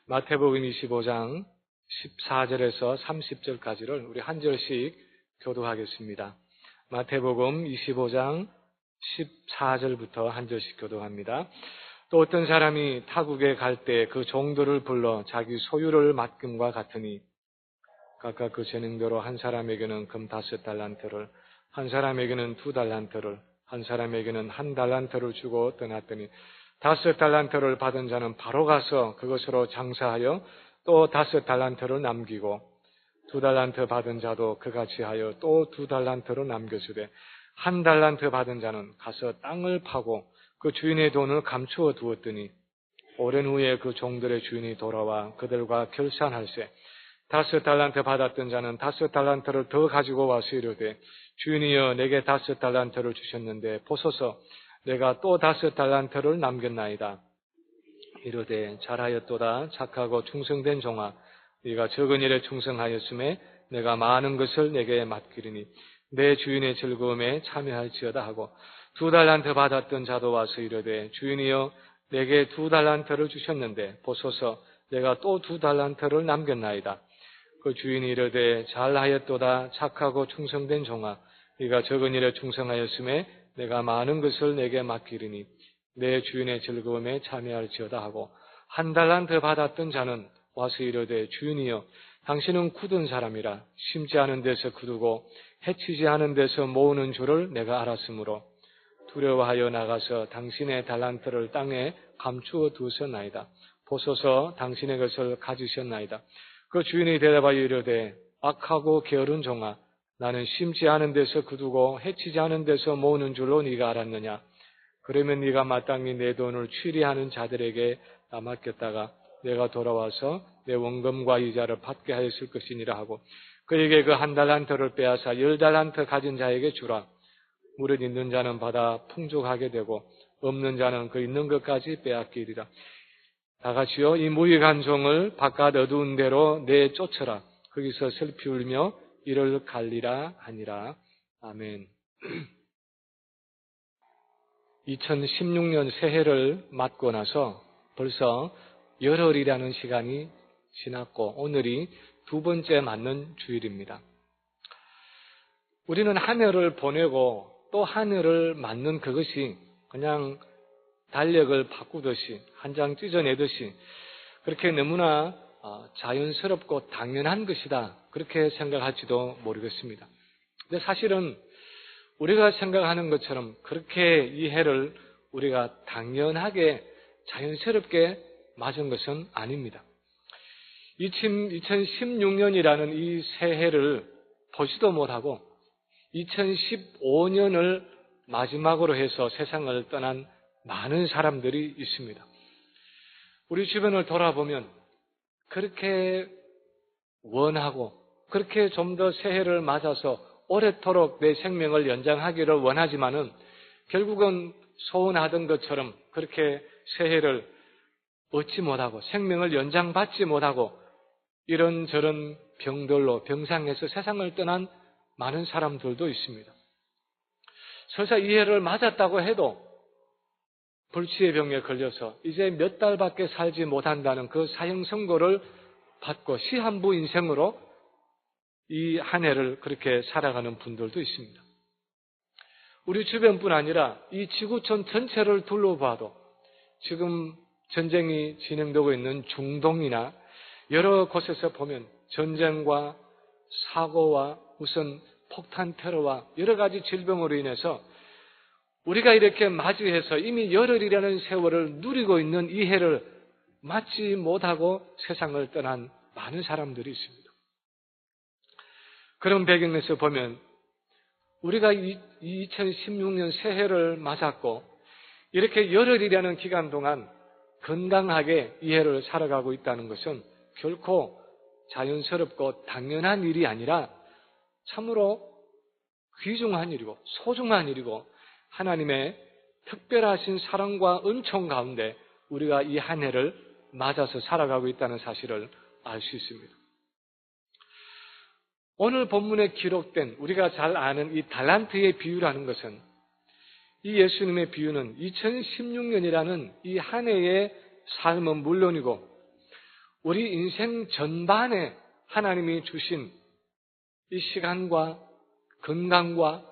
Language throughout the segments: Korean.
마태복음 25장 14절에서 30절까지를 우리 한 절씩 교독하겠습니다. 마태복음 25장 14절부터 한 절씩 교독합니다. 또 어떤 사람이 타국에 갈 때 그 종들을 불러 자기 소유를 맡김과 같으니 각각 그 재능대로 한 사람에게는 금 5달란트를, 한 사람에게는 2달란트를, 한 사람에게는 1달란트를 주고 떠났더니 5달란트를 받은 자는 바로 가서 그것으로 장사하여 또 5달란트를 남기고 2달란트 받은 자도 그같이 하여 또 2달란트를 남겨주되 1달란트 받은 자는 가서 땅을 파고 그 주인의 돈을 감추어 두었더니 오랜 후에 그 종들의 주인이 돌아와 그들과 결산할세 5달란트 받았던 자는 5달란트를 더 가지고 와서 이르되 주인이여 내게 5달란트를 주셨는데 보소서 내가 또 5달란트를 남겼나이다. 이르되 잘하였도다 착하고 충성된 종아 네가 적은 일에 충성하였음에 내가 많은 것을 내게 맡기리니 내 주인의 즐거움에 참여할지어다 하고 2달란트 받았던 자도 와서 이르되 주인이여 내게 2달란트를 주셨는데 보소서 내가 또 2달란트를 남겼나이다. 그 주인이 이르되 잘하였도다 착하고 충성된 종아 네가 적은 일에 충성하였음에 내가 많은 것을 내게 맡기리니 내 주인의 즐거움에 참여할지어다 하고 1달란트 받았던 자는 와서 이르되 주인이여 당신은 굳은 사람이라 심지 않은 데서 거두고 해치지 않은 데서 모으는 줄을 내가 알았으므로 두려워하여 나가서 당신의 달란트를 땅에 감추어 두었나이다. 보소서 당신의 것을 가지셨나이다. 그 주인이 대답하여 이르되 악하고 게으른 종아 나는 심지 않은 데서 거두고 해치지 않은 데서 모으는 줄로 네가 알았느냐. 그러면 네가 마땅히 내 돈을 취리하는 자들에게 맡겼다가 내가 돌아와서 내 원금과 이자를 받게 하였을 것이니라 하고 그에게 그 1달란트를 빼앗아 10달란트 가진 자에게 주라. 무릇 있는 자는 받아 풍족하게 되고 없는 자는 그 있는 것까지 빼앗기리라. 다 같이요. 이 무익한 종을 바깥 어두운 데로 내쫓으라. 거기서 슬피 울며 이를 갈리라 하니라. 아멘. 2016년 새해를 맞고 나서 벌써 열흘이라는 시간이 지났고 오늘이 두 번째 맞는 주일입니다. 우리는 한 해를 보내고 또 한 해를 맞는 그것이 그냥 달력을 바꾸듯이 한 장 찢어내듯이 그렇게 너무나 자연스럽고 당연한 것이다 그렇게 생각할지도 모르겠습니다. 근데 사실은 우리가 생각하는 것처럼 그렇게 이 해를 우리가 당연하게 자연스럽게 맞은 것은 아닙니다. 2016년이라는 이 새해를 보지도 못하고 2015년을 마지막으로 해서 세상을 떠난 많은 사람들이 있습니다. 우리 주변을 돌아보면 그렇게 원하고 그렇게 좀 더 새해를 맞아서 오래도록 내 생명을 연장하기를 원하지만은 결국은 소원하던 것처럼 그렇게 새해를 얻지 못하고 생명을 연장받지 못하고 이런저런 병들로 병상에서 세상을 떠난 많은 사람들도 있습니다. 설사 이 해를 맞았다고 해도 불치의 병에 걸려서 이제 몇 달밖에 살지 못한다는 그 사형 선고를 받고 시한부 인생으로 이 한 해를 그렇게 살아가는 분들도 있습니다. 우리 주변뿐 아니라 이 지구촌 전체를 둘러봐도 지금 전쟁이 진행되고 있는 중동이나 여러 곳에서 보면 전쟁과 사고와 무슨 폭탄 테러와 여러 가지 질병으로 인해서 우리가 이렇게 맞이해서 이미 열흘이라는 세월을 누리고 있는 이 해를 맞지 못하고 세상을 떠난 많은 사람들이 있습니다. 그런 배경에서 보면 우리가 2016년 새해를 맞았고 이렇게 열흘이라는 기간 동안 건강하게 이 해를 살아가고 있다는 것은 결코 자연스럽고 당연한 일이 아니라 참으로 귀중한 일이고 소중한 일이고 하나님의 특별하신 사랑과 은총 가운데 우리가 이 한 해를 맞아서 살아가고 있다는 사실을 알 수 있습니다. 오늘 본문에 기록된 우리가 잘 아는 이 달란트의 비유라는 것은 이 예수님의 비유는 2016년이라는 이 한 해의 삶은 물론이고 우리 인생 전반에 하나님이 주신 이 시간과 건강과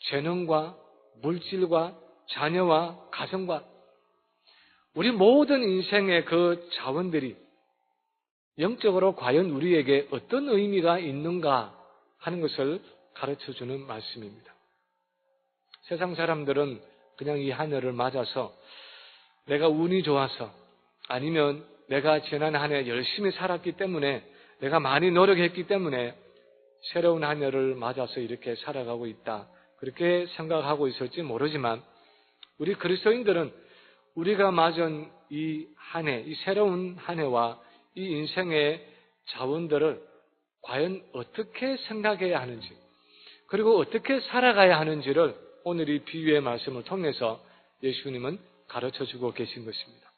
재능과 물질과 자녀와 가정과 우리 모든 인생의 그 자원들이 영적으로 과연 우리에게 어떤 의미가 있는가 하는 것을 가르쳐주는 말씀입니다. 세상 사람들은 그냥 이 한 해를 맞아서 내가 운이 좋아서 아니면 내가 지난 한 해 열심히 살았기 때문에 내가 많이 노력했기 때문에 새로운 한 해를 맞아서 이렇게 살아가고 있다. 그렇게 생각하고 있을지 모르지만 우리 그리스도인들은 우리가 맞은 이 한 해, 이 새로운 한 해와 이 인생의 자원들을 과연 어떻게 생각해야 하는지 그리고 어떻게 살아가야 하는지를 오늘 이 비유의 말씀을 통해서 예수님은 가르쳐주고 계신 것입니다.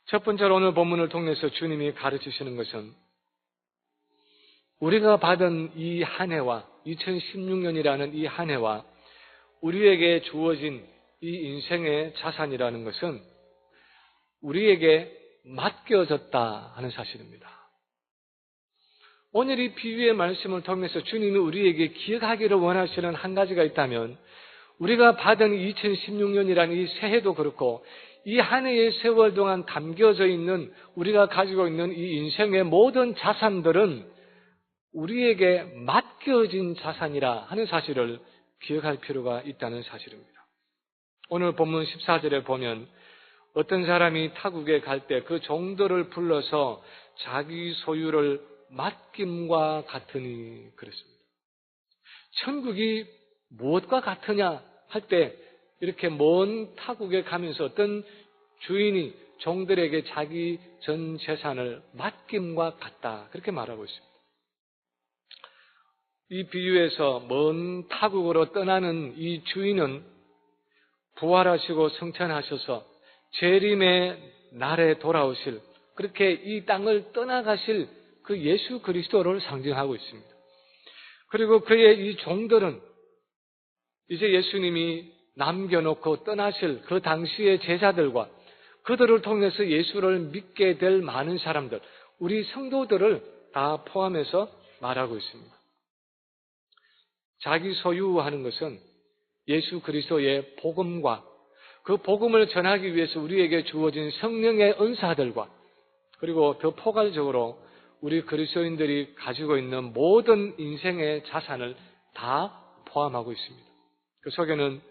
첫 번째로 오늘 본문을 통해서 주님이 가르치시는 것은 우리가 받은 이 한 해와 2016년이라는 이 한 해와 우리에게 주어진 이 인생의 자산이라는 것은 우리에게 맡겨졌다 하는 사실입니다. 오늘 이 비유의 말씀을 통해서 주님이 우리에게 기억하기를 원하시는 한 가지가 있다면 우리가 받은 2016년이라는 이 새해도 그렇고 이 한 해의 세월 동안 담겨져 있는 우리가 가지고 있는 이 인생의 모든 자산들은 우리에게 맡겨진 자산이라 하는 사실을 기억할 필요가 있다는 사실입니다. 오늘 본문 14절에 보면 어떤 사람이 타국에 갈 때 그 종들을 불러서 자기 소유를 맡김과 같으니 그랬습니다. 천국이 무엇과 같으냐 할 때 이렇게 먼 타국에 가면서 어떤 주인이 종들에게 자기 전 재산을 맡김과 같다 그렇게 말하고 있습니다. 이 비유에서 먼 타국으로 떠나는 이 주인은 부활하시고 성천하셔서 재림의 날에 돌아오실 그렇게 이 땅을 떠나가실 그 예수 그리스도를 상징하고 있습니다. 그리고 그의 이 종들은 이제 예수님이 남겨놓고 떠나실 그 당시의 제자들과 그들을 통해서 예수를 믿게 될 많은 사람들, 우리 성도들을 다 포함해서 말하고 있습니다. 자기 소유하는 것은 예수 그리스도의 복음과 그 복음을 전하기 위해서 우리에게 주어진 성령의 은사들과 그리고 더 포괄적으로 우리 그리스도인들이 가지고 있는 모든 인생의 자산을 다 포함하고 있습니다. 그 속에는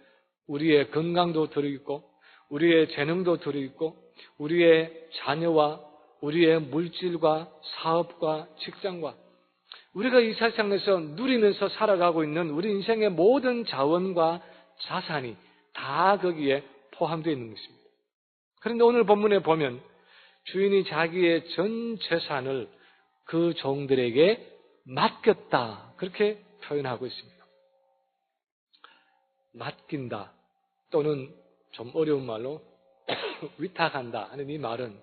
우리의 건강도 들어있고 우리의 재능도 들어있고 우리의 자녀와 우리의 물질과 사업과 직장과 우리가 이 세상에서 누리면서 살아가고 있는 우리 인생의 모든 자원과 자산이 다 거기에 포함되어 있는 것입니다. 그런데 오늘 본문에 보면 주인이 자기의 전 재산을 그 종들에게 맡겼다 그렇게 표현하고 있습니다. 맡긴다 또는 좀 어려운 말로 위탁한다 하는 이 말은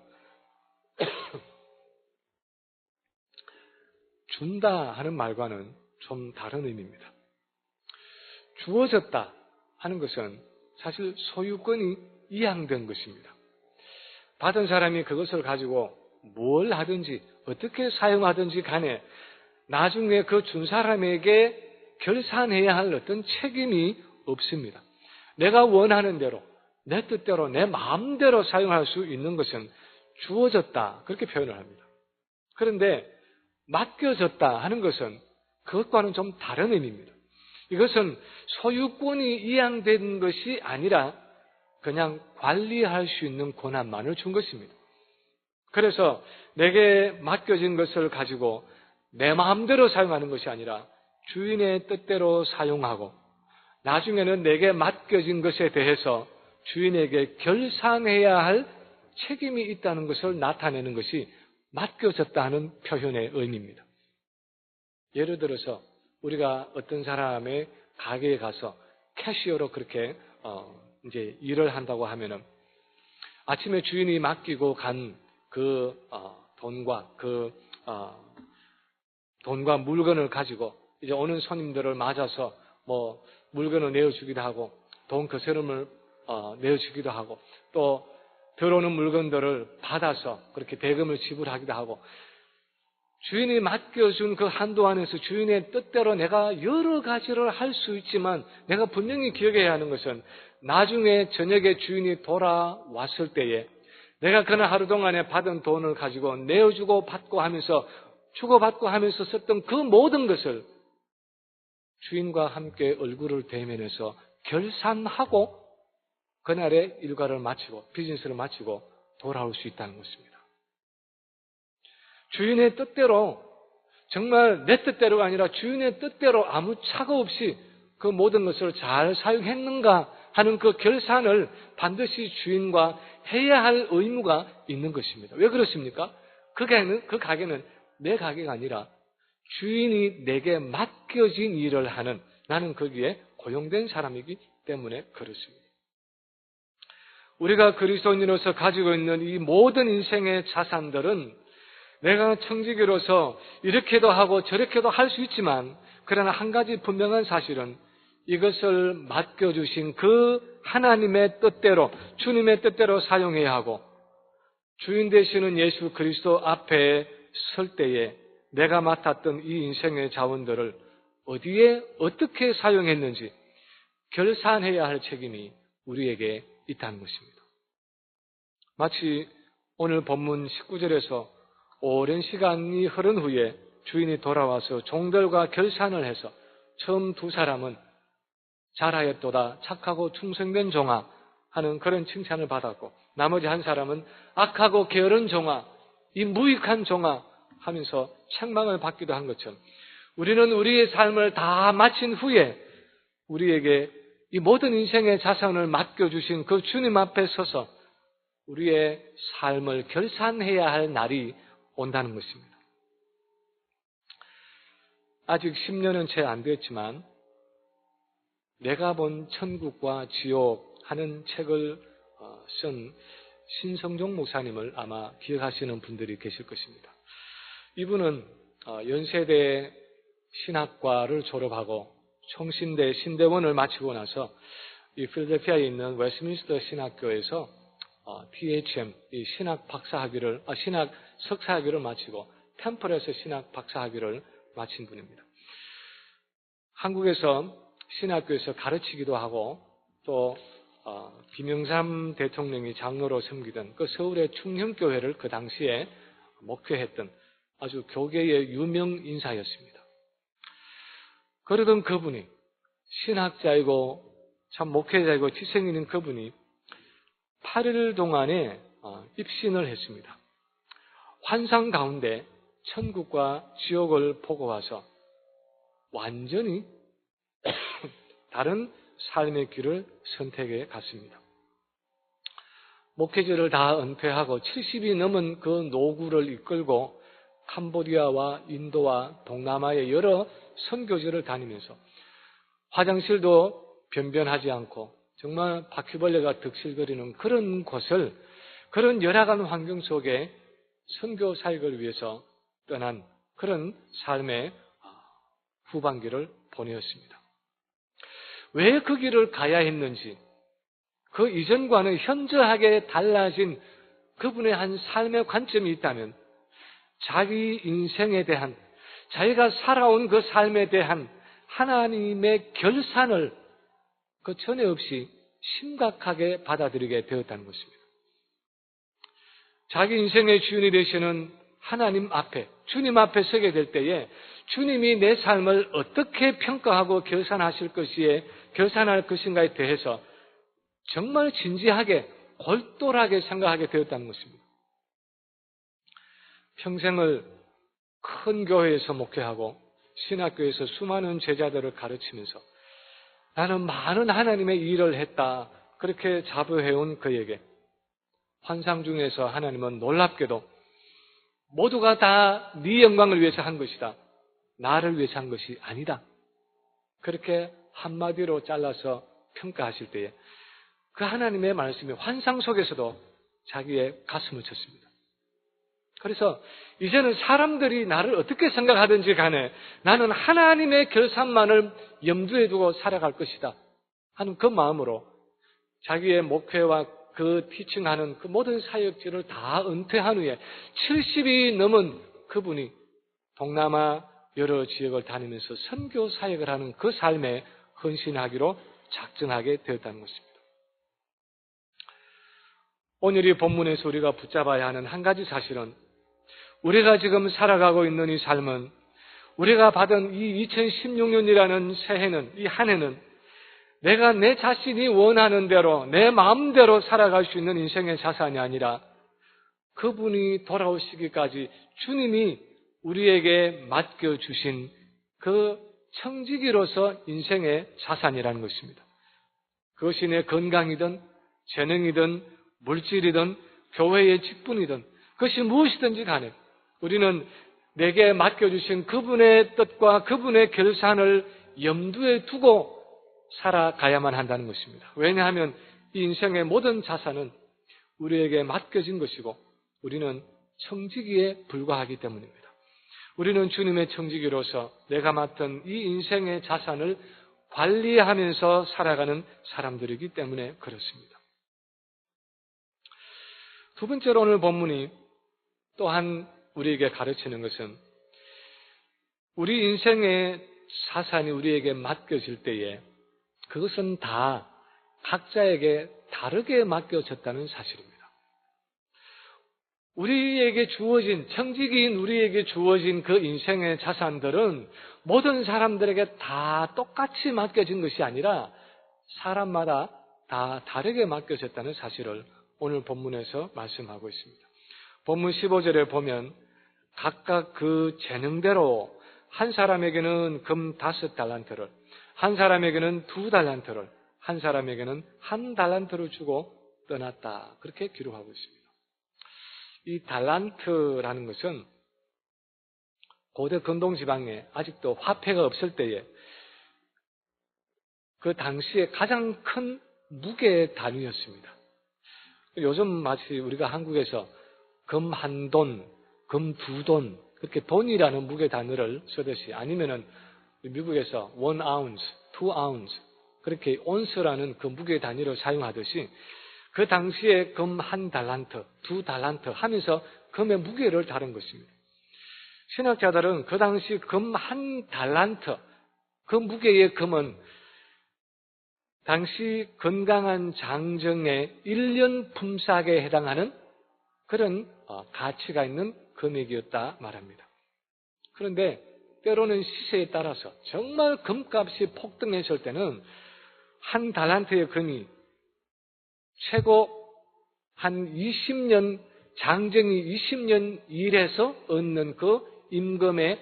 준다 하는 말과는 좀 다른 의미입니다. 주어졌다 하는 것은 사실 소유권이 이양된 것입니다. 받은 사람이 그것을 가지고 뭘 하든지 어떻게 사용하든지 간에 나중에 그 준 사람에게 결산해야 할 어떤 책임이 없습니다. 내가 원하는 대로 내 뜻대로 내 마음대로 사용할 수 있는 것은 주어졌다 그렇게 표현을 합니다. 그런데 맡겨졌다 하는 것은 그것과는 좀 다른 의미입니다. 이것은 소유권이 이양된 것이 아니라 그냥 관리할 수 있는 권한만을 준 것입니다. 그래서 내게 맡겨진 것을 가지고 내 마음대로 사용하는 것이 아니라 주인의 뜻대로 사용하고 나중에는 내게 맡겨진 것에 대해서 주인에게 결산해야 할 책임이 있다는 것을 나타내는 것이 맡겨졌다 하는 표현의 의미입니다. 예를 들어서 우리가 어떤 사람의 가게에 가서 캐시어로 그렇게 이제 일을 한다고 하면은 아침에 주인이 맡기고 간 그 돈과 물건을 가지고 이제 오는 손님들을 맞아서 뭐 물건을 내어주기도 하고 돈 거스름을 내어주기도 하고 또 들어오는 물건들을 받아서 그렇게 대금을 지불하기도 하고, 주인이 맡겨준 그 한도 안에서 주인의 뜻대로 내가 여러 가지를 할 수 있지만, 내가 분명히 기억해야 하는 것은 나중에 저녁에 주인이 돌아왔을 때에 내가 그날 하루 동안에 받은 돈을 가지고 내어주고 받고 하면서, 주고받고 하면서 썼던 그 모든 것을 주인과 함께 얼굴을 대면해서 결산하고 그날의 일과를 마치고 비즈니스를 마치고 돌아올 수 있다는 것입니다. 주인의 뜻대로, 정말 내 뜻대로가 아니라 주인의 뜻대로 아무 착오 없이 그 모든 것을 잘 사용했는가 하는 그 결산을 반드시 주인과 해야 할 의무가 있는 것입니다. 왜 그렇습니까? 그 가게는 내 가게가 아니라 주인이 내게 맡겨진 일을 하는, 나는 거기에 고용된 사람이기 때문에 그렇습니다. 우리가 그리스도인으로서 가지고 있는 이 모든 인생의 자산들은 내가 청지기로서 이렇게도 하고 저렇게도 할 수 있지만, 그러나 한 가지 분명한 사실은 이것을 맡겨주신 그 하나님의 뜻대로, 주님의 뜻대로 사용해야 하고, 주인 되시는 예수 그리스도 앞에 설 때에 내가 맡았던 이 인생의 자원들을 어디에 어떻게 사용했는지 결산해야 할 책임이 우리에게 있다는 것입니다. 마치 오늘 본문 19절에서 오랜 시간이 흐른 후에 주인이 돌아와서 종들과 결산을 해서 처음 두 사람은 잘하였도다, 착하고 충성된 종아 하는 그런 칭찬을 받았고, 나머지 한 사람은 악하고 게으른 종아, 이 무익한 종아 하면서 책망을 받기도 한 것처럼, 우리는 우리의 삶을 다 마친 후에 우리에게 이 모든 인생의 자산을 맡겨주신 그 주님 앞에 서서 우리의 삶을 결산해야 할 날이 온다는 것입니다. 아직 10년은 채 안 됐지만 내가 본 천국과 지옥 하는 책을 쓴 신성종 목사님을 아마 기억하시는 분들이 계실 것입니다. 이분은 연세대 신학과를 졸업하고 총신대 신대원을 마치고 나서 이 필라델피아에 있는 웨스트민스터 신학교에서 THM 이 신학 석사학위를 마치고 템플에서 신학 박사학위를 마친 분입니다. 한국에서 신학교에서 가르치기도 하고, 또 김영삼 대통령이 장로로 섬기던 그 서울의 충현교회를 그 당시에 목회했던 아주 교계의 유명 인사였습니다. 그러던 그분이, 신학자이고 참 목회자이고 지성인인 그분이 8일 동안에 입신을 했습니다. 환상 가운데 천국과 지옥을 보고 와서 완전히 다른 삶의 길을 선택해 갔습니다. 목회자를 다 은퇴하고 70이 넘은 그 노구를 이끌고 캄보디아와 인도와 동남아의 여러 선교지를 다니면서 화장실도 변변하지 않고 정말 바퀴벌레가 득실거리는 그런 곳을, 그런 열악한 환경 속에 선교 사역을 위해서 떠난 그런 삶의 후반기를 보내었습니다. 왜 그 길을 가야 했는지, 그 이전과는 현저하게 달라진 그분의 한 삶의 관점이 있다면, 자기 인생에 대한, 자기가 살아온 그 삶에 대한 하나님의 결산을 그 전에 없이 심각하게 받아들이게 되었다는 것입니다. 자기 인생의 주인이 되시는 하나님 앞에, 주님 앞에 서게 될 때에 주님이 내 삶을 어떻게 평가하고 결산할 것인가에 대해서 정말 진지하게, 골똘하게 생각하게 되었다는 것입니다. 평생을 큰 교회에서 목회하고 신학교에서 수많은 제자들을 가르치면서 나는 많은 하나님의 일을 했다, 그렇게 자부해온 그에게 환상 중에서 하나님은 놀랍게도 모두가 다 네 영광을 위해서 한 것이다, 나를 위해서 한 것이 아니다, 그렇게 한마디로 잘라서 평가하실 때에 그 하나님의 말씀이 환상 속에서도 자기의 가슴을 쳤습니다. 그래서 이제는 사람들이 나를 어떻게 생각하든지 간에 나는 하나님의 결산만을 염두에 두고 살아갈 것이다 하는 그 마음으로 자기의 목회와 그 티칭하는 그 모든 사역지를 다 은퇴한 후에 70이 넘은 그분이 동남아 여러 지역을 다니면서 선교 사역을 하는 그 삶에 헌신하기로 작정하게 되었다는 것입니다. 오늘 이 본문에서 우리가 붙잡아야 하는 한 가지 사실은 우리가 지금 살아가고 있는 이 삶은 우리가 받은 이 2016년이라는 새해는, 이 한 해는 내가 내 자신이 원하는 대로 내 마음대로 살아갈 수 있는 인생의 자산이 아니라 그분이 돌아오시기까지 주님이 우리에게 맡겨주신 그 청지기로서 인생의 자산이라는 것입니다. 그것이 내 건강이든 재능이든 물질이든 교회의 직분이든 그것이 무엇이든지 간에 우리는 내게 맡겨주신 그분의 뜻과 그분의 결산을 염두에 두고 살아가야만 한다는 것입니다. 왜냐하면 이 인생의 모든 자산은 우리에게 맡겨진 것이고 우리는 청지기에 불과하기 때문입니다. 우리는 주님의 청지기로서 내가 맡은 이 인생의 자산을 관리하면서 살아가는 사람들이기 때문에 그렇습니다. 두 번째로 오늘 본문이 또한 우리에게 가르치는 것은 우리 인생의 자산이 우리에게 맡겨질 때에 그것은 다 각자에게 다르게 맡겨졌다는 사실입니다. 우리에게 주어진, 청지기인 우리에게 주어진 그 인생의 자산들은 모든 사람들에게 다 똑같이 맡겨진 것이 아니라 사람마다 다 다르게 맡겨졌다는 사실을 오늘 본문에서 말씀하고 있습니다. 본문 15절에 보면 각각 그 재능대로 한 사람에게는 금 5달란트를, 한 사람에게는 2달란트를, 한 사람에게는 1달란트를 주고 떠났다. 그렇게 기록하고 있습니다. 이 달란트라는 것은 고대 근동지방에 아직도 화폐가 없을 때에 그 당시에 가장 큰 무게 단위였습니다. 요즘 마치 우리가 한국에서 금 1돈, 금 2돈, 그렇게 돈이라는 무게 단위를 쓰듯이 아니면은 미국에서 1 ounce, 2 ounce, 그렇게 온스라는 그 무게 단위를 사용하듯이 그 당시에 금 1달란트, 2달란트 하면서 금의 무게를 다룬 것입니다. 신학자들은 그 당시 금 1달란트, 그 무게의 금은 당시 건강한 장정의 1년 품삯에 해당하는 그런 가치가 있는 금액이었다 말합니다. 그런데 때로는 시세에 따라서 정말 금값이 폭등했을 때는 1달란트의 금이 최고 한 20년, 장정이 20년 일해서 얻는 그 임금에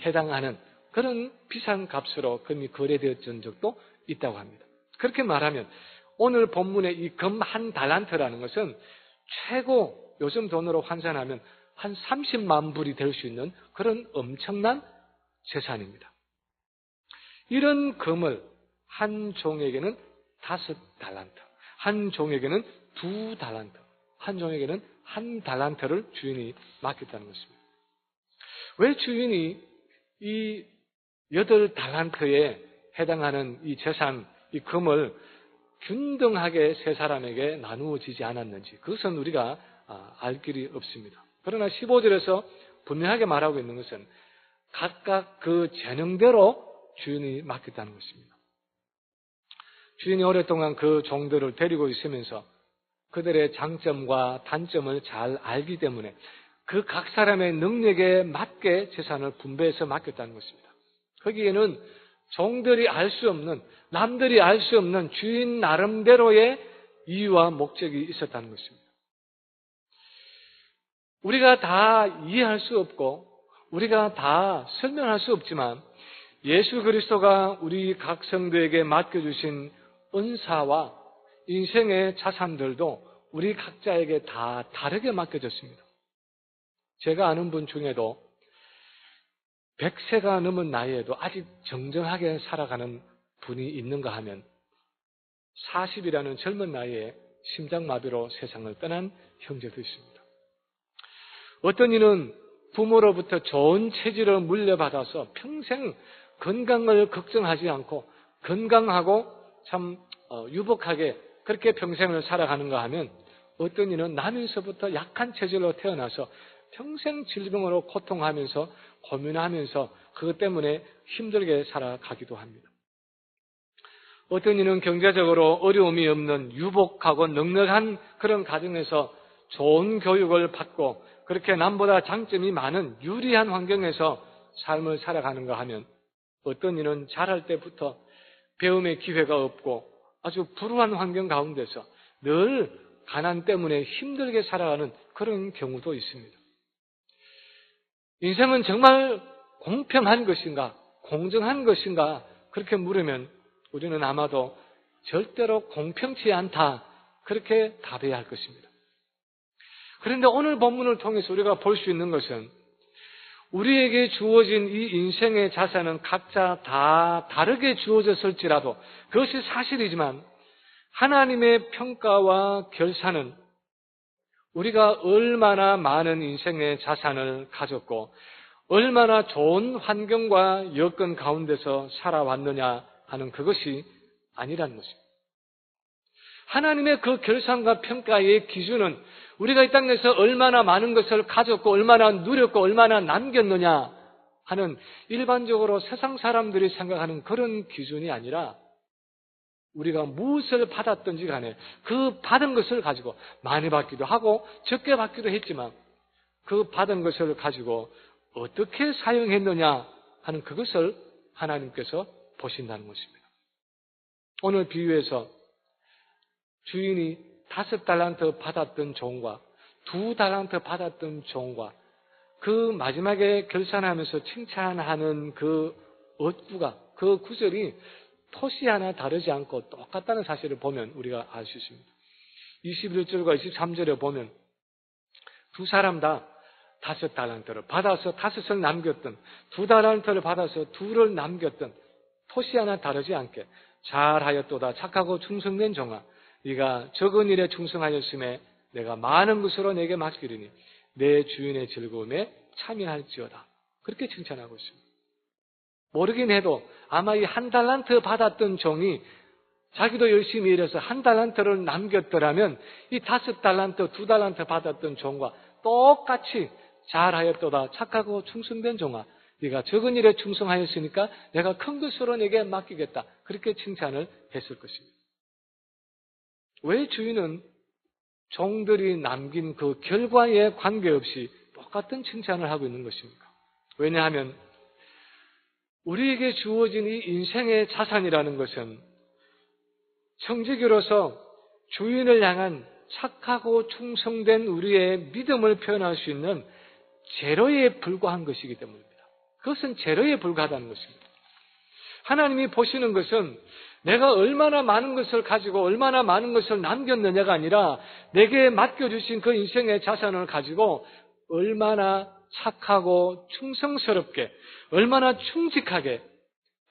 해당하는 그런 비싼 값으로 금이 거래되었던 적도 있다고 합니다. 그렇게 말하면 오늘 본문의 이 금 1달란트라는 것은 최고 요즘 돈으로 환산하면 한 30만 불이 될 수 있는 그런 엄청난 재산입니다. 이런 금을 한 종에게는 5달란트, 한 종에게는 2달란트, 한 종에게는 1달란트를 주인이 맡겼다는 것입니다. 왜 주인이 이 8달란트에 해당하는 이 재산, 이 금을 균등하게 세 사람에게 나누어지지 않았는지 그것은 우리가 알 길이 없습니다. 그러나 15절에서 분명하게 말하고 있는 것은 각각 그 재능대로 주인이 맡겼다는 것입니다. 주인이 오랫동안 그 종들을 데리고 있으면서 그들의 장점과 단점을 잘 알기 때문에 그 각 사람의 능력에 맞게 재산을 분배해서 맡겼다는 것입니다. 거기에는 종들이 알 수 없는, 남들이 알 수 없는 주인 나름대로의 이유와 목적이 있었다는 것입니다. 우리가 다 이해할 수 없고 우리가 다 설명할 수 없지만 예수 그리스도가 우리 각 성도에게 맡겨주신 은사와 인생의 자산들도 우리 각자에게 다 다르게 맡겨졌습니다. 제가 아는 분 중에도 100세가 넘은 나이에도 아직 정정하게 살아가는 분이 있는가 하면 40이라는 젊은 나이에 심장마비로 세상을 떠난 형제도 있습니다. 어떤 이는 부모로부터 좋은 체질을 물려받아서 평생 건강을 걱정하지 않고 건강하고 참 유복하게 그렇게 평생을 살아가는가 하면 어떤 이는 나면서부터 약한 체질로 태어나서 평생 질병으로 고통하면서 고민하면서 그것 때문에 힘들게 살아가기도 합니다. 어떤 이는 경제적으로 어려움이 없는 유복하고 넉넉한 그런 가정에서 좋은 교육을 받고 그렇게 남보다 장점이 많은 유리한 환경에서 삶을 살아가는가 하면 어떤 이는 자랄 때부터 배움의 기회가 없고 아주 불우한 환경 가운데서 늘 가난 때문에 힘들게 살아가는 그런 경우도 있습니다. 인생은 정말 공평한 것인가, 공정한 것인가 그렇게 물으면 우리는 아마도 절대로 공평치 않다 그렇게 답해야 할 것입니다. 그런데 오늘 본문을 통해서 우리가 볼 수 있는 것은 우리에게 주어진 이 인생의 자산은 각자 다 다르게 주어졌을지라도 그것이 사실이지만 하나님의 평가와 결산은 우리가 얼마나 많은 인생의 자산을 가졌고 얼마나 좋은 환경과 여건 가운데서 살아왔느냐 하는 그것이 아니라는 것입니다. 하나님의 그 결산과 평가의 기준은 우리가 이 땅에서 얼마나 많은 것을 가졌고 얼마나 누렸고 얼마나 남겼느냐 하는 일반적으로 세상 사람들이 생각하는 그런 기준이 아니라 우리가 무엇을 받았든지 간에 그 받은 것을 가지고 많이 받기도 하고 적게 받기도 했지만 그 받은 것을 가지고 어떻게 사용했느냐 하는 그것을 하나님께서 보신다는 것입니다. 오늘 비유에서 주인이 5달란트 받았던 종과 2달란트 받았던 종과 그 마지막에 결산하면서 칭찬하는 그 어구가 그 구절이 토시 하나 다르지 않고 똑같다는 사실을 보면 우리가 알 수 있습니다. 21절과 23절에 보면 두 사람 다 5달란트를 받아서 5을 남겼던 2달란트를 받아서 2를 남겼던 토시 하나 다르지 않게 잘하였도다 착하고 충성된 종아 네가 적은 일에 충성하였음에 내가 많은 것으로 내게 맡기리니 내 주인의 즐거움에 참여할지어다. 그렇게 칭찬하고 있습니다. 모르긴 해도 아마 이 1달란트 받았던 종이 자기도 열심히 일해서 1달란트를 남겼더라면 이 5달란트, 2달란트 받았던 종과 똑같이 잘하였도다 착하고 충성된 종아 네가 적은 일에 충성하였으니까 내가 큰 것으로 내게 맡기겠다. 그렇게 칭찬을 했을 것입니다. 왜 주인은 종들이 남긴 그 결과에 관계없이 똑같은 칭찬을 하고 있는 것입니까? 왜냐하면 우리에게 주어진 이 인생의 자산이라는 것은 청지기로서 주인을 향한 착하고 충성된 우리의 믿음을 표현할 수 있는 재료에 불과한 것이기 때문입니다. 그것은 재료에 불과하다는 것입니다. 하나님이 보시는 것은 내가 얼마나 많은 것을 가지고 얼마나 많은 것을 남겼느냐가 아니라 내게 맡겨주신 그 인생의 자산을 가지고 얼마나 착하고 충성스럽게 얼마나 충직하게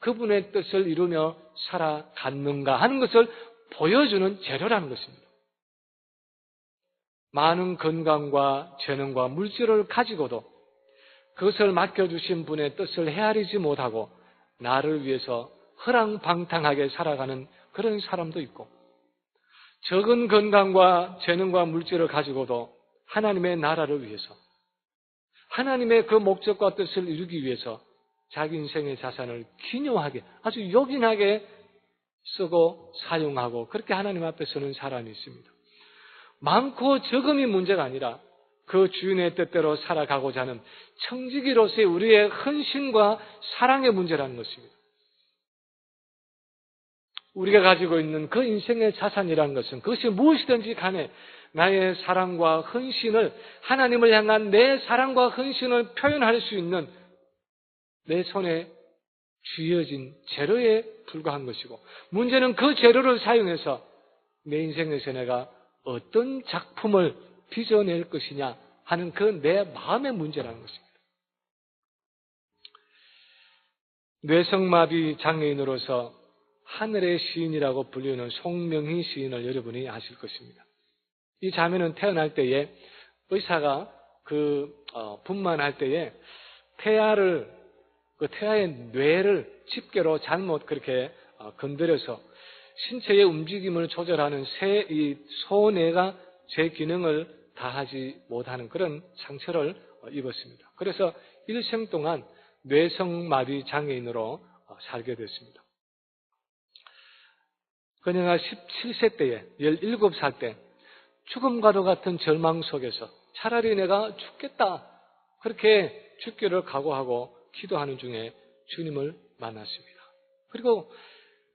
그분의 뜻을 이루며 살아갔는가 하는 것을 보여주는 재료라는 것입니다. 많은 건강과 재능과 물질을 가지고도 그것을 맡겨주신 분의 뜻을 헤아리지 못하고 나를 위해서 허랑방탕하게 살아가는 그런 사람도 있고 적은 건강과 재능과 물질을 가지고도 하나님의 나라를 위해서 하나님의 그 목적과 뜻을 이루기 위해서 자기 인생의 자산을 기묘하게 아주 요긴하게 쓰고 사용하고 그렇게 하나님 앞에 서는 사람이 있습니다. 많고 적음이 문제가 아니라 그 주인의 뜻대로 살아가고자 하는 청지기로서의 우리의 헌신과 사랑의 문제라는 것입니다. 우리가 가지고 있는 그 인생의 자산이라는 것은 그것이 무엇이든지 간에 나의 사랑과 헌신을 하나님을 향한 내 사랑과 헌신을 표현할 수 있는 내 손에 쥐어진 재료에 불과한 것이고 문제는 그 재료를 사용해서 내 인생에서 내가 어떤 작품을 빚어낼 것이냐 하는 그 내 마음의 문제라는 것입니다. 뇌성마비 장애인으로서 하늘의 시인이라고 불리는 송명희 시인을 여러분이 아실 것입니다. 이 자매는 태어날 때에 의사가 분만할 때에 태아의 뇌를 집게로 잘못 그렇게 건드려서 신체의 움직임을 조절하는 이 소뇌가 제 기능을 다하지 못하는 그런 상처를 입었습니다. 그래서 일생 동안 뇌성마비 장애인으로 살게 됐습니다. 그녀가 17세 때에 17살 때 죽음과도 같은 절망 속에서 차라리 내가 죽겠다 그렇게 죽기를 각오하고 기도하는 중에 주님을 만났습니다. 그리고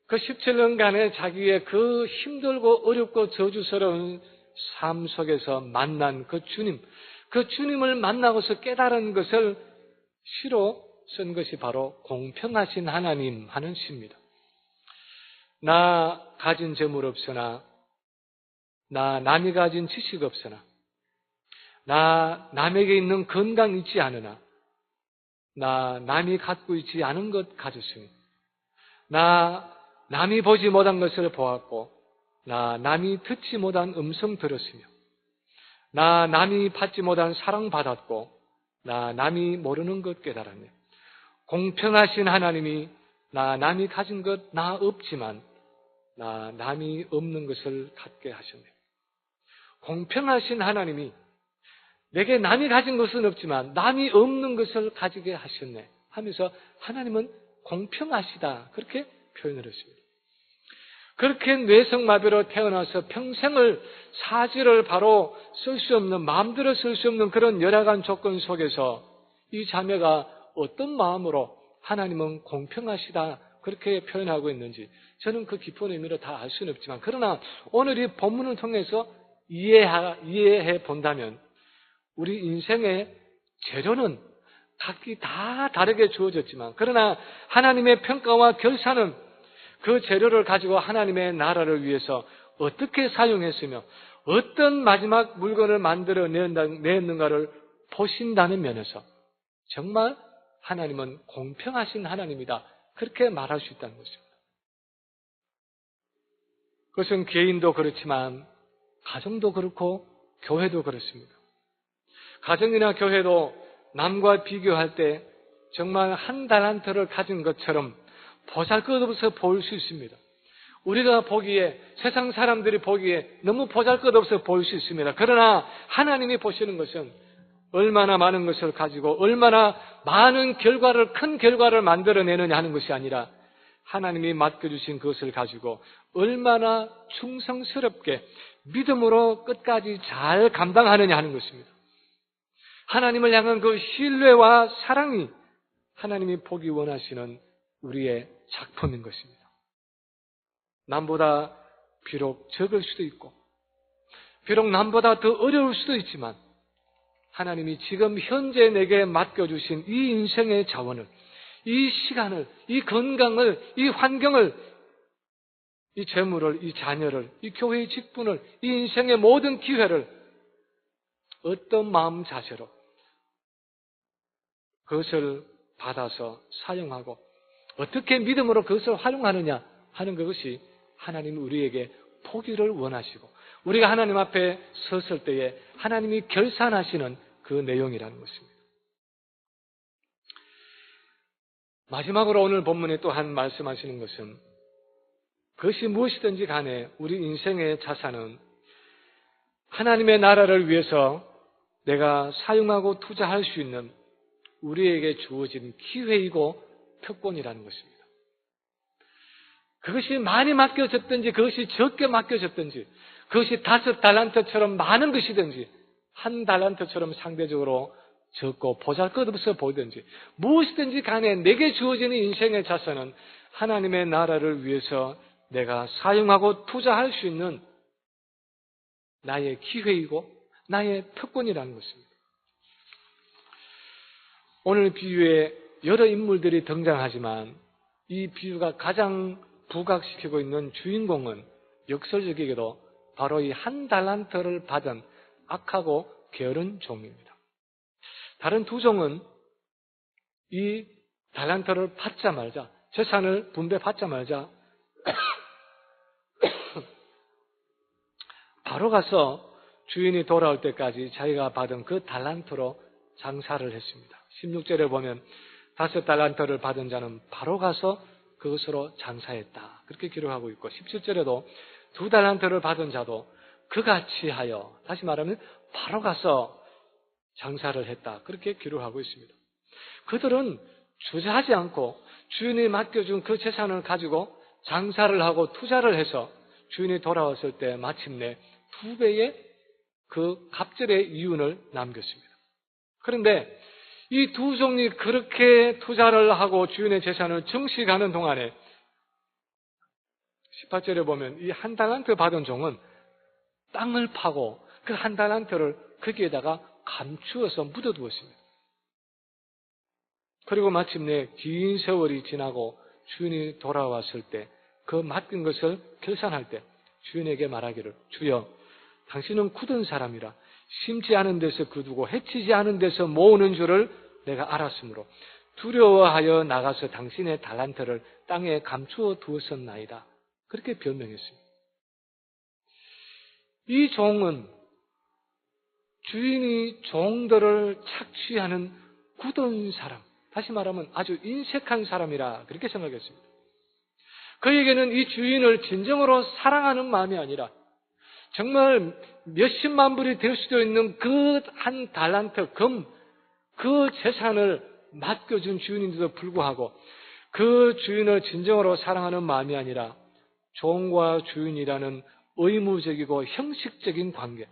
그 17년간의 자기의 그 힘들고 어렵고 저주스러운 삶 속에서 만난 그 주님을 만나고서 깨달은 것을 시로 쓴 것이 바로 공평하신 하나님 하는 시입니다. 나 가진 재물 없으나, 나 남이 가진 지식 없으나, 나 남에게 있는 건강 있지 않으나, 나 남이 갖고 있지 않은 것 가졌으니, 나 남이 보지 못한 것을 보았고, 나 남이 듣지 못한 음성 들었으며, 나 남이 받지 못한 사랑 받았고, 나 남이 모르는 것 깨달았네. 공평하신 하나님이 나 남이 가진 것 나 없지만 나 남이 없는 것을 갖게 하셨네. 공평하신 하나님이 내게 남이 가진 것은 없지만 남이 없는 것을 가지게 하셨네 하면서 하나님은 공평하시다 그렇게 표현을 했습니다. 그렇게 뇌성마비로 태어나서 평생을 사지를 바로 쓸 수 없는, 마음대로 쓸 수 없는 그런 열악한 조건 속에서 이 자매가 어떤 마음으로 하나님은 공평하시다 그렇게 표현하고 있는지 저는 그 깊은 의미를 다 알 수는 없지만, 그러나 오늘 이 본문을 통해서 이해해 본다면 우리 인생의 재료는 각기 다 다르게 주어졌지만, 그러나 하나님의 평가와 결산은 그 재료를 가지고 하나님의 나라를 위해서 어떻게 사용했으며 어떤 마지막 물건을 만들어 냈는가를 보신다는 면에서 정말 하나님은 공평하신 하나님이다 그렇게 말할 수 있다는 것입니다. 그것은 개인도 그렇지만 가정도 그렇고 교회도 그렇습니다. 가정이나 교회도 남과 비교할 때 정말 한 달란트를 가진 것처럼 보잘것없어 보일 수 있습니다. 우리가 보기에, 세상 사람들이 보기에 너무 보잘것없어 보일 수 있습니다. 그러나 하나님이 보시는 것은 얼마나 많은 것을 가지고 얼마나 많은 결과를, 큰 결과를 만들어내느냐 하는 것이 아니라 하나님이 맡겨주신 그것을 가지고 얼마나 충성스럽게 믿음으로 끝까지 잘 감당하느냐 하는 것입니다. 하나님을 향한 그 신뢰와 사랑이 하나님이 보기 원하시는 우리의 작품인 것입니다. 남보다 비록 적을 수도 있고 비록 남보다 더 어려울 수도 있지만 하나님이 지금 현재 내게 맡겨주신 이 인생의 자원을, 이 시간을, 이 건강을, 이 환경을, 이 재물을, 이 자녀를, 이 교회의 직분을, 이 인생의 모든 기회를 어떤 마음 자세로 그것을 받아서 사용하고 어떻게 믿음으로 그것을 활용하느냐 하는 그것이 하나님이 우리에게 포기를 원하시고 우리가 하나님 앞에 섰을 때에 하나님이 결산하시는 그 내용이라는 것입니다. 마지막으로 오늘 본문에 또 한 말씀하시는 것은 그것이 무엇이든지 간에 우리 인생의 자산은 하나님의 나라를 위해서 내가 사용하고 투자할 수 있는 우리에게 주어진 기회이고 특권이라는 것입니다. 그것이 많이 맡겨졌든지 그것이 적게 맡겨졌든지 그것이 5달란트처럼 많은 것이든지 한 달란트처럼 상대적으로 적고 보잘것없어 보이든지 무엇이든지 간에 내게 주어지는 인생의 자산은 하나님의 나라를 위해서 내가 사용하고 투자할 수 있는 나의 기회이고 나의 특권이라는 것입니다. 오늘 비유에 여러 인물들이 등장하지만 이 비유가 가장 부각시키고 있는 주인공은 역설적이게도 바로 이 한 달란트를 받은 악하고 게으른 종입니다. 다른 두 종은 이 달란트를 받자마자, 재산을 분배받자마자 바로 가서 주인이 돌아올 때까지 자기가 받은 그 달란트로 장사를 했습니다. 16절에 보면 5달란트를 받은 자는 바로 가서 그것으로 장사했다 그렇게 기록하고 있고 17절에도 2달란트를 받은 자도 그같이 하여, 다시 말하면 바로 가서 장사를 했다. 그렇게 기록하고 있습니다. 그들은 주저하지 않고 주인이 맡겨준 그 재산을 가지고 장사를 하고 투자를 해서 주인이 돌아왔을 때 마침내 2배의 그 갑절의 이윤을 남겼습니다. 그런데 이 두 종이 그렇게 투자를 하고 주인의 재산을 증식하는 동안에 18절에 보면 이 한 달란트 받은 종은 땅을 파고 그 한 달란트를 거기에다가 감추어서 묻어두었습니다. 그리고 마침내 긴 세월이 지나고 주인이 돌아왔을 때 그 맡긴 것을 결산할 때 주인에게 말하기를, 주여, 당신은 굳은 사람이라 심지 않은 데서 거두고 해치지 않은 데서 모으는 줄을 내가 알았으므로 두려워하여 나가서 당신의 달란트를 땅에 감추어 두었었나이다. 그렇게 변명했습니다. 이 종은 주인이 종들을 착취하는 굳은 사람, 다시 말하면 아주 인색한 사람이라 그렇게 생각했습니다. 그에게는 이 주인을 진정으로 사랑하는 마음이 아니라 정말 몇십만 불이 될 수도 있는 그 한 달란트 금, 그 재산을 맡겨준 주인인데도 불구하고 그 주인을 진정으로 사랑하는 마음이 아니라 종과 주인이라는 의무적이고 형식적인 관계,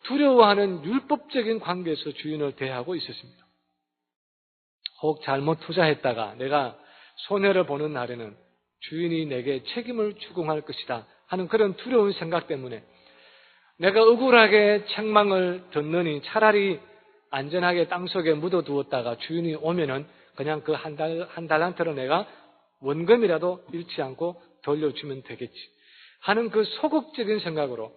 두려워하는 율법적인 관계에서 주인을 대하고 있었습니다. 혹 잘못 투자했다가 내가 손해를 보는 날에는 주인이 내게 책임을 추궁할 것이다 하는 그런 두려운 생각 때문에 내가 억울하게 책망을 듣느니 차라리 안전하게 땅속에 묻어두었다가 주인이 오면은 그냥 그 한 달란트를 내가 원금이라도 잃지 않고 돌려주면 되겠지 하는 그 소극적인 생각으로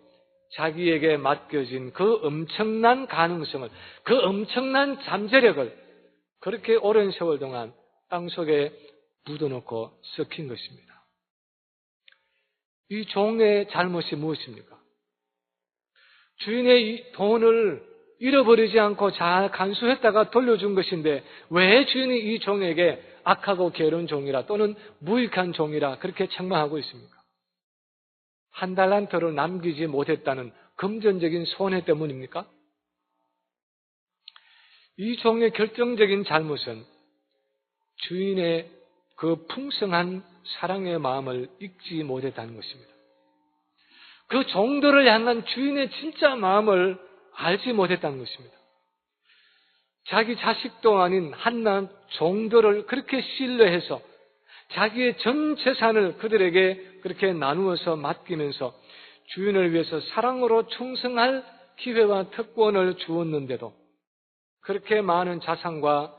자기에게 맡겨진 그 엄청난 가능성을, 그 엄청난 잠재력을 그렇게 오랜 세월 동안 땅속에 묻어놓고 썩힌 것입니다. 이 종의 잘못이 무엇입니까? 주인의 이 돈을 잃어버리지 않고 잘 간수했다가 돌려준 것인데 왜 주인이 이 종에게 악하고 게으른 종이라 또는 무익한 종이라 그렇게 책망하고 있습니까? 한 달란트를 남기지 못했다는 금전적인 손해 때문입니까? 이 종의 결정적인 잘못은 주인의 그 풍성한 사랑의 마음을 잊지 못했다는 것입니다. 그 종들을 향한 주인의 진짜 마음을 알지 못했다는 것입니다. 자기 자식도 아닌 한낱 종들을 그렇게 신뢰해서 자기의 전 재산을 그들에게 그렇게 나누어서 맡기면서 주인을 위해서 사랑으로 충성할 기회와 특권을 주었는데도 그렇게 많은 자산과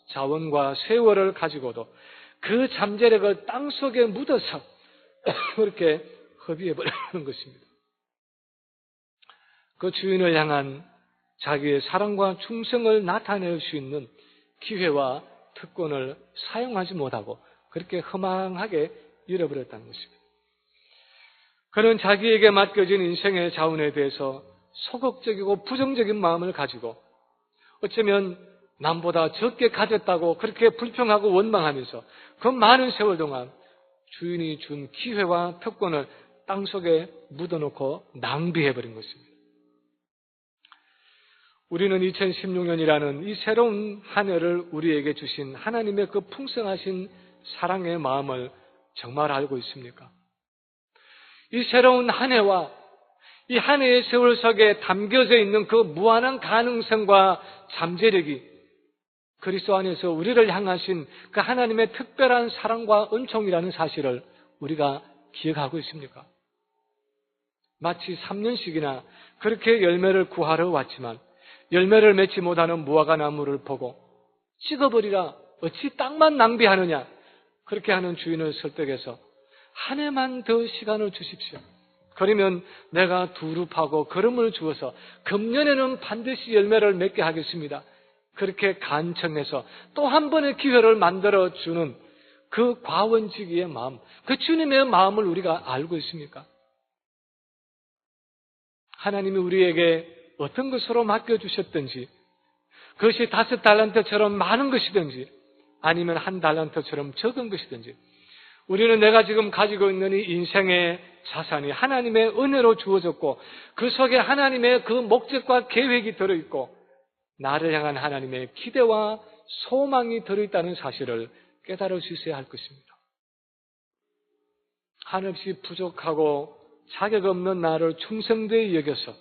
자원과 세월을 가지고도 그 잠재력을 땅속에 묻어서 그렇게 허비해버리는 것입니다. 그 주인을 향한 자기의 사랑과 충성을 나타낼 수 있는 기회와 특권을 사용하지 못하고 그렇게 허망하게 잃어버렸다는 것입니다. 그는 자기에게 맡겨진 인생의 자원에 대해서 소극적이고 부정적인 마음을 가지고 어쩌면 남보다 적게 가졌다고 그렇게 불평하고 원망하면서 그 많은 세월 동안 주인이 준 기회와 특권을 땅속에 묻어놓고 낭비해버린 것입니다. 우리는 2016년이라는 이 새로운 한 해를 우리에게 주신 하나님의 그 풍성하신 사랑의 마음을 정말 알고 있습니까? 이 새로운 한 해와 이 한 해의 세월 속에 담겨져 있는 그 무한한 가능성과 잠재력이 그리스도 안에서 우리를 향하신 그 하나님의 특별한 사랑과 은총이라는 사실을 우리가 기억하고 있습니까? 마치 3년씩이나 그렇게 열매를 구하러 왔지만 열매를 맺지 못하는 무화과 나무를 보고 찍어버리라, 어찌 땅만 낭비하느냐, 그렇게 하는 주인을 설득해서 한 해만 더 시간을 주십시오. 그러면 내가 두릅하고 걸음을 주어서 금년에는 반드시 열매를 맺게 하겠습니다. 그렇게 간청해서 또 한 번의 기회를 만들어주는 그 과원지기의 마음, 그 주님의 마음을 우리가 알고 있습니까? 하나님이 우리에게 어떤 것으로 맡겨주셨든지 그것이 5달란트처럼 많은 것이든지 아니면 1달란트처럼 적은 것이든지 우리는 내가 지금 가지고 있는 이 인생의 자산이 하나님의 은혜로 주어졌고 그 속에 하나님의 그 목적과 계획이 들어있고 나를 향한 하나님의 기대와 소망이 들어있다는 사실을 깨달을 수 있어야 할 것입니다. 한없이 부족하고 자격 없는 나를 충성되이 여겨서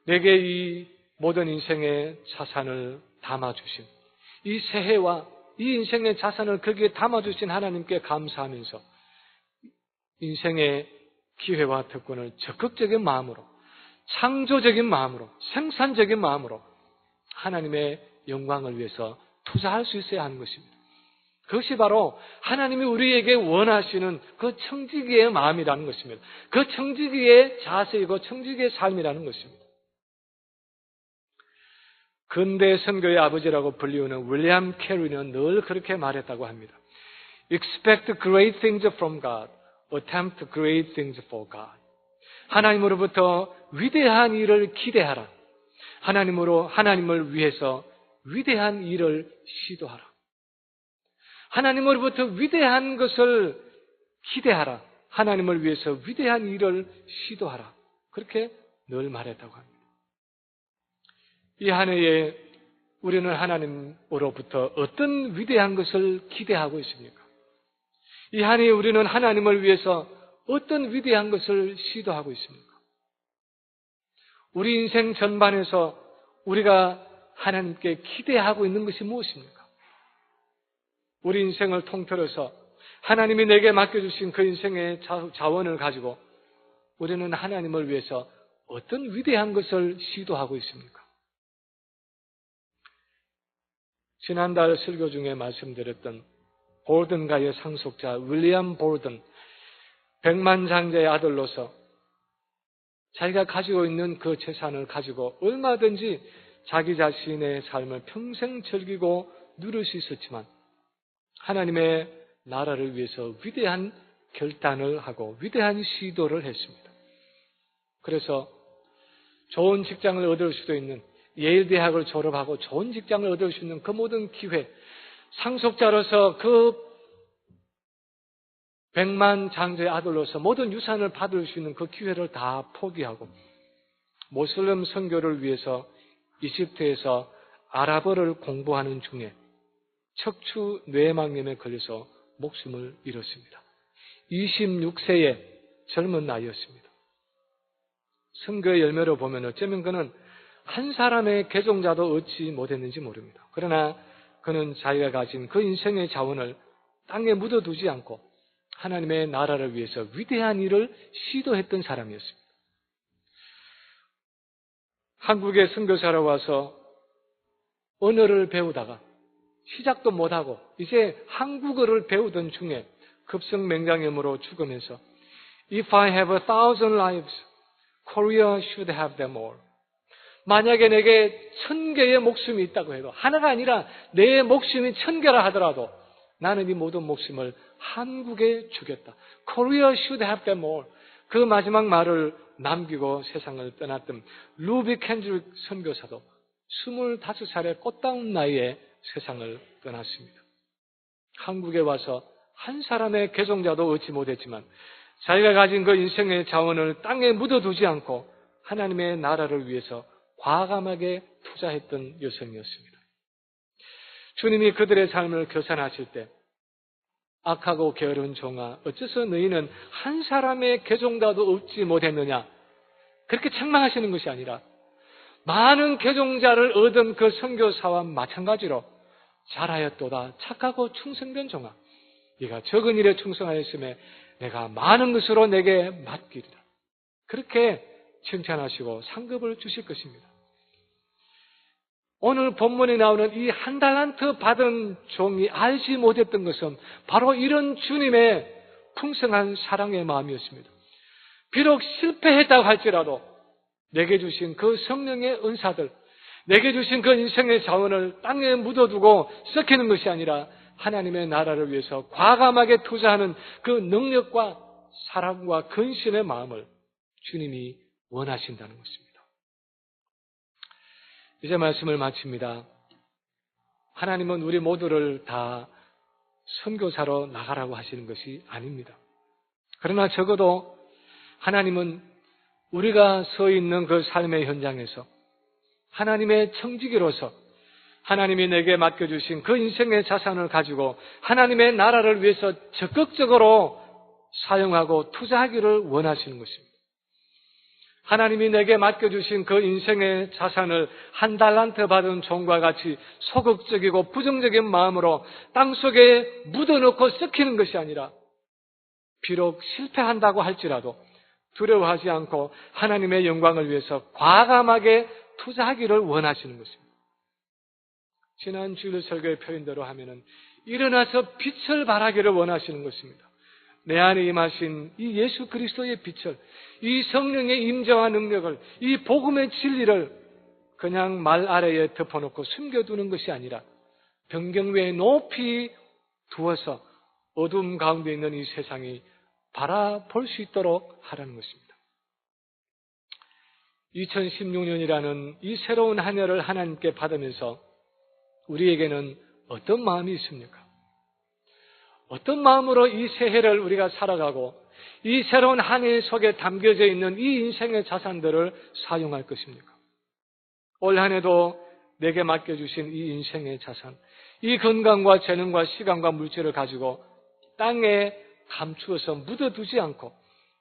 내게 이 모든 인생의 자산을 담아주신 이 새해와 이 인생의 자산을 거기에 담아주신 하나님께 감사하면서 인생의 기회와 특권을 적극적인 마음으로 창조적인 마음으로 생산적인 마음으로 하나님의 영광을 위해서 투자할 수 있어야 하는 것입니다. 그것이 바로 하나님이 우리에게 원하시는 그 청지기의 마음이라는 것입니다. 그 청지기의 자세이고 청지기의 삶이라는 것입니다. 근대 선교의 아버지라고 불리우는 윌리엄 캐리는 늘 그렇게 말했다고 합니다. Expect great things from God. Attempt great things for God. 하나님으로부터 위대한 일을 기대하라. 하나님을 위해서 위대한 일을 시도하라. 하나님으로부터 위대한 것을 기대하라. 하나님을 위해서 위대한 일을 시도하라. 그렇게 늘 말했다고 합니다. 이 한 해에 우리는 하나님으로부터 어떤 위대한 것을 기대하고 있습니까? 이 한 해에 우리는 하나님을 위해서 어떤 위대한 것을 시도하고 있습니까? 우리 인생 전반에서 우리가 하나님께 기대하고 있는 것이 무엇입니까? 우리 인생을 통틀어서 하나님이 내게 맡겨주신 그 인생의 자원을 가지고 우리는 하나님을 위해서 어떤 위대한 것을 시도하고 있습니까? 지난달 설교 중에 말씀드렸던 볼든가의 상속자 윌리엄 볼든, 백만장자의 아들로서 자기가 가지고 있는 그 재산을 가지고 얼마든지 자기 자신의 삶을 평생 즐기고 누릴 수 있었지만 하나님의 나라를 위해서 위대한 결단을 하고 위대한 시도를 했습니다. 그래서 좋은 직장을 얻을 수도 있는 예일 대학을 졸업하고 좋은 직장을 얻을 수 있는 그 모든 기회, 상속자로서 그 백만장자의 아들로서 모든 유산을 받을 수 있는 그 기회를 다 포기하고 모슬림 선교를 위해서 이집트에서 아랍어를 공부하는 중에 척추 뇌망염에 걸려서 목숨을 잃었습니다. 26세의 젊은 나이였습니다. 선교의 열매로 보면 어쩌면 그는 한 사람의 개종자도 얻지 못했는지 모릅니다. 그러나 그는 자기가 가진 그 인생의 자원을 땅에 묻어두지 않고 하나님의 나라를 위해서 위대한 일을 시도했던 사람이었습니다. 한국에 선교사로 와서 언어를 배우다가 시작도 못하고 이제 한국어를 배우던 중에 급성맹장염으로 죽으면서 If I have 1,000 lives, Korea should have them all. 만약에 내게 1,000개의 목숨이 있다고 해도 하나가 아니라 내 목숨이 1,000개라 하더라도 나는 이 모든 목숨을 한국에 주겠다. Korea should have them all. 그 마지막 말을 남기고 세상을 떠났던 루비 켄드릭 선교사도 25살의 꽃다운 나이에 세상을 떠났습니다. 한국에 와서 한 사람의 개종자도 얻지 못했지만 자기가 가진 그 인생의 자원을 땅에 묻어두지 않고 하나님의 나라를 위해서 과감하게 투자했던 여성이었습니다. 주님이 그들의 삶을 교산하실 때 악하고 게으른 종아, 어째서 너희는 한 사람의 개종자도 얻지 못했느냐? 그렇게 책망하시는 것이 아니라 많은 개종자를 얻은 그 선교사와 마찬가지로 잘하였도다 착하고 충성된 종아, 네가 적은 일에 충성하였음에 내가 많은 것으로 내게 맡기리라. 그렇게 칭찬하시고 상급을 주실 것입니다. 오늘 본문에 나오는 이 한 달란트 받은 종이 알지 못했던 것은 바로 이런 주님의 풍성한 사랑의 마음이었습니다. 비록 실패했다고 할지라도 내게 주신 그 성령의 은사들, 내게 주신 그 인생의 자원을 땅에 묻어두고 썩히는 것이 아니라 하나님의 나라를 위해서 과감하게 투자하는 그 능력과 사랑과 근신의 마음을 주님이 원하신다는 것입니다. 이제 말씀을 마칩니다. 하나님은 우리 모두를 다 선교사로 나가라고 하시는 것이 아닙니다. 그러나 적어도 하나님은 우리가 서 있는 그 삶의 현장에서 하나님의 청지기로서 하나님이 내게 맡겨주신 그 인생의 자산을 가지고 하나님의 나라를 위해서 적극적으로 사용하고 투자하기를 원하시는 것입니다. 하나님이 내게 맡겨주신 그 인생의 자산을 한 달란트 받은 종과 같이 소극적이고 부정적인 마음으로 땅속에 묻어놓고 썩히는 것이 아니라 비록 실패한다고 할지라도 두려워하지 않고 하나님의 영광을 위해서 과감하게 투자하기를 원하시는 것입니다. 지난 주일 설교의 표현대로 하면은 일어나서 빛을 발하기를 원하시는 것입니다. 내 안에 임하신 이 예수 그리스도의 빛을, 이 성령의 임재와 능력을, 이 복음의 진리를 그냥 말 아래에 덮어놓고 숨겨두는 것이 아니라 변경 위에 높이 두어서 어둠 가운데 있는 이 세상이 바라볼 수 있도록 하라는 것입니다. 2016년이라는 이 새로운 한 해를 하나님께 받으면서 우리에게는 어떤 마음이 있습니까? 어떤 마음으로 이 새해를 우리가 살아가고 이 새로운 한 해 속에 담겨져 있는 이 인생의 자산들을 사용할 것입니까? 올 한 해도 내게 맡겨주신 이 인생의 자산, 이 건강과 재능과 시간과 물질을 가지고 땅에 감추어서 묻어두지 않고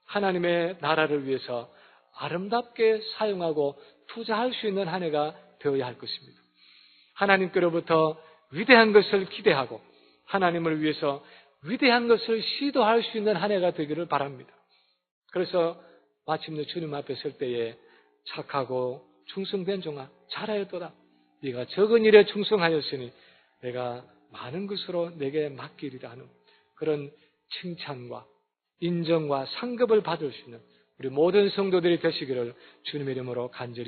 하나님의 나라를 위해서 아름답게 사용하고 투자할 수 있는 한 해가 되어야 할 것입니다. 하나님께로부터 위대한 것을 기대하고 하나님을 위해서 위대한 것을 시도할 수 있는 한 해가 되기를 바랍니다. 그래서 마침내 주님 앞에 설 때에 착하고 충성된 종아 잘하였도다. 네가 적은 일에 충성하였으니 내가 많은 것으로 내게 맡기리라 하는 그런 칭찬과 인정과 상급을 받을 수 있는 우리 모든 성도들이 되시기를 주님의 이름으로 간절히